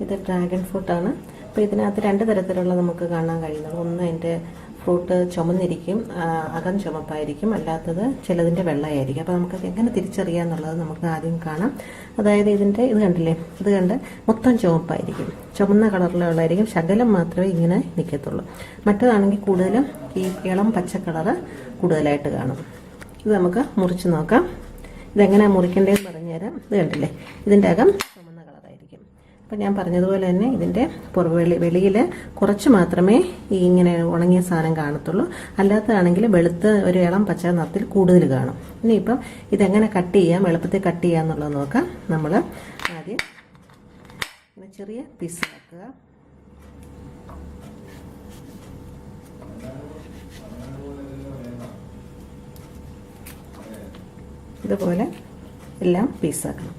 ഇത് ഡ്രാഗൺ ഫ്രൂട്ടാണ്. അപ്പോൾ ഇതിനകത്ത് രണ്ട് തരത്തിലുള്ള നമുക്ക് കാണാൻ കഴിയുന്നത്. ഒന്ന് അതിൻ്റെ ഫ്രൂട്ട് ചുമന്നിരിക്കും, അകം ചുമപ്പായിരിക്കും, അല്ലാത്തത് ചിലതിൻ്റെ വെള്ളയായിരിക്കും. അപ്പോൾ നമുക്കത് എങ്ങനെ തിരിച്ചറിയാമെന്നുള്ളത് നമുക്ക് ആദ്യം കാണാം. അതായത് ഇത് കണ്ടില്ലേ, ഇത് കണ്ട് മൊത്തം ചുവപ്പായിരിക്കും, ചുമന്ന കളറിലുള്ളതായിരിക്കും, ശകലം മാത്രമേ ഇങ്ങനെ നിൽക്കത്തുള്ളൂ. മറ്റേതാണെങ്കിൽ കൂടുതലും ഈ ഇളം പച്ച കളറ് കൂടുതലായിട്ട് കാണും. ഇത് നമുക്ക് മുറിച്ച് നോക്കാം. ഇതെങ്ങനെയാണ് മുറിക്കേണ്ടതെന്ന് പറഞ്ഞുതരാം. ഇത് കണ്ടില്ലേ, ഇതിൻ്റെ അകം ചുമന്ന കളറായിരിക്കും. അപ്പം ഞാൻ പറഞ്ഞതുപോലെ തന്നെ ഇതിൻ്റെ വെളിയിൽ കുറച്ച് മാത്രമേ ഈ ഇങ്ങനെ ഉണങ്ങിയ സാധനം കാണത്തുള്ളൂ. അല്ലാത്തതാണെങ്കിൽ വെളുത്ത് ഒരു ഇളം പച്ച നിറത്തിൽ കൂടുതൽ കാണും. ഇനിയിപ്പം ഇതെങ്ങനെ കട്ട് ചെയ്യാം, എളുപ്പത്തിൽ കട്ട് ചെയ്യാമെന്നുള്ളത് നോക്കാം. നമ്മൾ ആദ്യം ചെറിയ പീസാക്കുക. ഇതുപോലെ എല്ലാം പീസാക്കണം.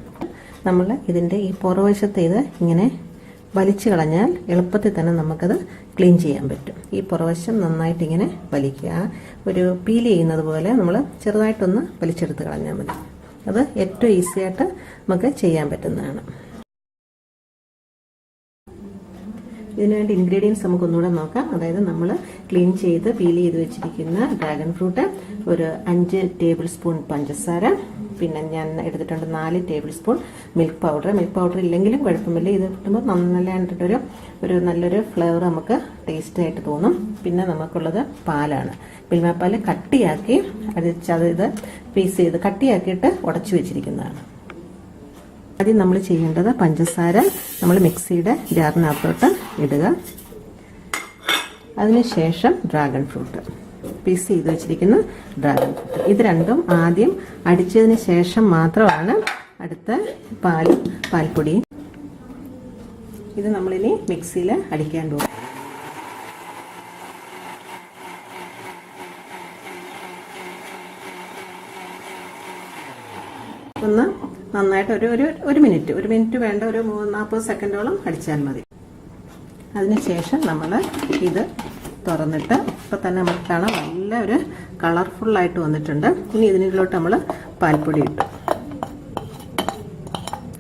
നമ്മൾ ഇതിൻ്റെ ഈ പുറവശത്ത് ഇത് ഇങ്ങനെ വലിച്ചു കളഞ്ഞാൽ എളുപ്പത്തിൽ തന്നെ നമുക്കത് ക്ലീൻ ചെയ്യാൻ പറ്റും. ഈ പുറവശം നന്നായിട്ട് ഇങ്ങനെ വലിക്കുക. ഒരു പീൽ ചെയ്യുന്നത് പോലെ നമ്മൾ ചെറുതായിട്ടൊന്ന് വലിച്ചെടുത്ത് കളഞ്ഞാൽ മതി. അത് ഏറ്റവും ഈസിയായിട്ട് നമുക്ക് ചെയ്യാൻ പറ്റുന്നതാണ്. ഇതിനുവേണ്ടി ഇൻഗ്രീഡിയൻസ് നമുക്കൊന്നുകൂടെ നോക്കാം. അതായത് നമ്മൾ ക്ലീൻ ചെയ്ത് പീൽ ചെയ്ത് വെച്ചിരിക്കുന്ന ഡ്രാഗൺ ഫ്രൂട്ട്, ഒരു 5 ടേബിൾ സ്പൂൺ പഞ്ചസാര, പിന്നെ ഞാൻ എടുത്തിട്ടുണ്ട് 4 ടേബിൾ സ്പൂൺ മിൽക്ക് പൗഡർ ഇല്ലെങ്കിലും കുഴപ്പമില്ല. ഇത് കിട്ടുമ്പോൾ നല്ലൊരു നല്ലൊരു ഫ്ലേവർ നമുക്ക് ടേസ്റ്റ് ആയിട്ട് തോന്നും. പിന്നെ നമുക്കുള്ളത് പാലാണ്. മിൽമാപ്പാൽ കട്ടിയാക്കി ഇത് പീസ് ചെയ്ത് കട്ടിയാക്കിയിട്ട് ഉടച്ചു വെച്ചിരിക്കുന്നതാണ്. ആദ്യം നമ്മൾ ചെയ്യേണ്ടത് പഞ്ചസാര നമ്മൾ മിക്സിയുടെ ജാറിനകത്തോട്ട് ഇടുക. അതിനുശേഷം ഡ്രാഗൺ ഫ്രൂട്ട്, പീസ് ചെയ്ത് വെച്ചിരിക്കുന്ന ഡ്രാഗൺ ഫ്രൂട്ട്, ഇത് രണ്ടും ആദ്യം അടിച്ചതിന് ശേഷം മാത്രമാണ് അടുത്ത പാൽപ്പൊടി. ഇത് നമ്മളിനി മിക്സിയിൽ അടിക്കാൻ പോകും. ഒന്ന് നന്നായിട്ട് ഒരു മിനിറ്റ് വേണ്ട, ഒരു 40 സെക്കൻഡോളം അടിച്ചാൽ മതി. അതിനുശേഷം നമ്മൾ ഇത് തുറന്നിട്ട് ഇപ്പം തന്നെ നമുക്ക് കാണാം നല്ല ഒരു കളർഫുള്ളായിട്ട് വന്നിട്ടുണ്ട്. ഇനി ഇതിനുള്ളിലോട്ട് നമ്മൾ പാൽപ്പൊടി ഇട്ടു.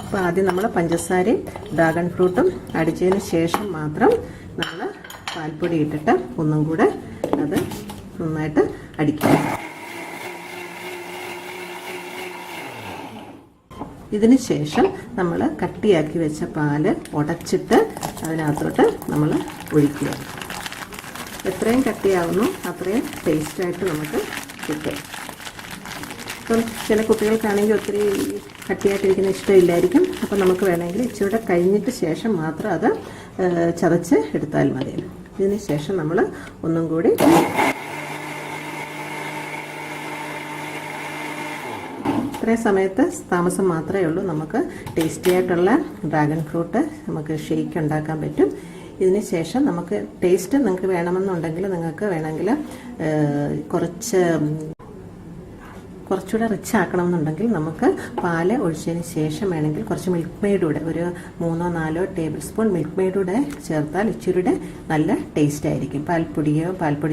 അപ്പോൾ ആദ്യം നമ്മൾ പഞ്ചസാരയും ഡ്രാഗൺ ഫ്രൂട്ടും അടിച്ചതിന് ശേഷം മാത്രം നമ്മൾ പാൽപ്പൊടി ഇട്ടിട്ട് ഒന്നും കൂടെ അത് നന്നായിട്ട് അടിക്കുക. ഇതിന് ശേഷം നമ്മൾ കട്ടിയാക്കി വെച്ച പാല് ഉടച്ചിട്ട് അതിനകത്തോട്ട് നമ്മൾ ഒഴിക്കുക. എത്രയും കട്ടിയാവുന്നു അത്രയും ടേസ്റ്റായിട്ട് നമുക്ക് കിട്ടും. ഇപ്പം ചില കുട്ടികൾക്കാണെങ്കിൽ ഒത്തിരി കട്ടിയായിട്ടിരിക്കുന്ന ഇഷ്ടമില്ലായിരിക്കും. അപ്പം നമുക്ക് വേണമെങ്കിൽ ഇച്ചിരി കഴിഞ്ഞിട്ട് ശേഷം മാത്രം അത് ചതച്ച് എടുത്താൽ മതി. ഇതിന് ശേഷം നമ്മൾ ഒന്നും കൂടി ഇത്രയും സമയത്ത് താമസം മാത്രമേ ഉള്ളൂ. നമുക്ക് ടേസ്റ്റി ആയിട്ടുള്ള ഡ്രാഗൺ ഫ്രൂട്ട് നമുക്ക് ഷേക്ക് ഉണ്ടാക്കാൻ പറ്റും. ഇതിന് ശേഷം നമുക്ക് ടേസ്റ്റ് നിങ്ങൾക്ക് വേണമെന്നുണ്ടെങ്കിൽ നിങ്ങൾക്ക് വേണമെങ്കിൽ കുറച്ചുകൂടെ റിച്ച് ആക്കണമെന്നുണ്ടെങ്കിൽ നമുക്ക് പാല് ഒഴിച്ചതിന് ശേഷം വേണമെങ്കിൽ കുറച്ച് മിൽക്ക് മെയ്ഡൂടെ ഒരു 3-4 ടേബിൾ സ്പൂൺ മിൽക്ക് മെയ്ഡൂടെ ചേർത്താൽ ഇച്ചിരിയുടെ നല്ല ടേസ്റ്റ് ആയിരിക്കും. പാൽപ്പൊടി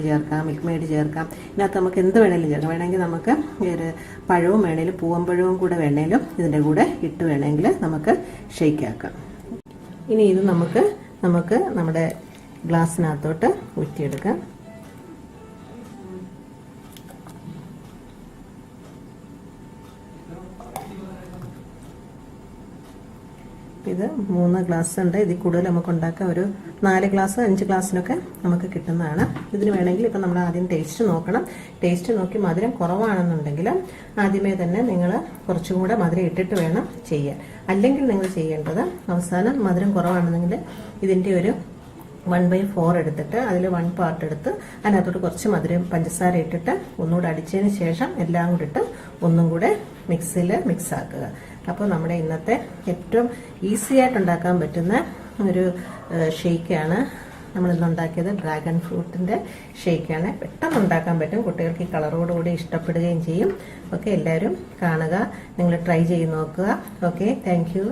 ചേർക്കാം, മിൽക്ക് മെയ്ഡ് ചേർക്കാം. ഇതിനകത്ത് നമുക്ക് എന്ത് വേണമെങ്കിലും ചേർക്കാം. വേണമെങ്കിൽ നമുക്ക് ഒരു പഴവും വേണമെങ്കിലും പൂവമ്പഴവും കൂടെ വേണമെങ്കിലും ഇതിൻ്റെ കൂടെ ഇട്ട് വേണമെങ്കിൽ നമുക്ക് ഷേക്ക് ആക്കാം. ഇനി ഇത് നമുക്ക് നമ്മുടെ ഗ്ലാസ്സിനകത്തോട്ട് ഊറ്റിയെടുക്കാം. ഇത് 3 ഗ്ലാസ് ഉണ്ട്. ഇതിൽ കൂടുതൽ നമുക്ക് ഉണ്ടാക്കാം. ഒരു 4 ഗ്ലാസ് 5 ഗ്ലാസ്സിനൊക്കെ നമുക്ക് കിട്ടുന്നതാണ്. ഇതിന് വേണമെങ്കിൽ ഇപ്പം നമ്മൾ ആദ്യം ടേസ്റ്റ് നോക്കണം. ടേസ്റ്റ് നോക്കി മധുരം കുറവാണെന്നുണ്ടെങ്കിൽ ആദ്യമേ തന്നെ നിങ്ങൾ കുറച്ചും കൂടെ മധുരം ഇട്ടിട്ട് വേണം ചെയ്യാൻ. അല്ലെങ്കിൽ നിങ്ങൾ ചെയ്യേണ്ടത് അവസാനം മധുരം കുറവാണെന്നെങ്കിൽ ഇതിൻ്റെ ഒരു 1/4 എടുത്തിട്ട് അതിൽ 1 പാർട്ട് എടുത്ത് അതിനകത്തോട്ട് കുറച്ച് മധുരം പഞ്ചസാര ഇട്ടിട്ട് ഒന്നുകൂടെ അടിച്ചതിന് ശേഷം എല്ലാം കൂടി ഇട്ട് ഒന്നും കൂടെ മിക്സിയിൽ മിക്സ് ആക്കുക. അപ്പോൾ നമ്മുടെ ഇന്നത്തെ ഏറ്റവും ഈസി ആയിട്ട് ഉണ്ടാക്കാൻ പറ്റുന്ന ഒരു ഷേക്കാണ് നമ്മളിന്ന് ഉണ്ടാക്കിയത്. ഡ്രാഗൺ ഫ്രൂട്ടിൻ്റെ ഷേക്കാണ്. പെട്ടെന്ന് ഉണ്ടാക്കാൻ പറ്റും. കുട്ടികൾക്ക് ഈ കളറോടുകൂടി ഇഷ്ടപ്പെടുകയും ചെയ്യും. ഓക്കെ, എല്ലാവരും കാണുക, നിങ്ങൾ ട്രൈ ചെയ്ത് നോക്കുക. Okay, thank you.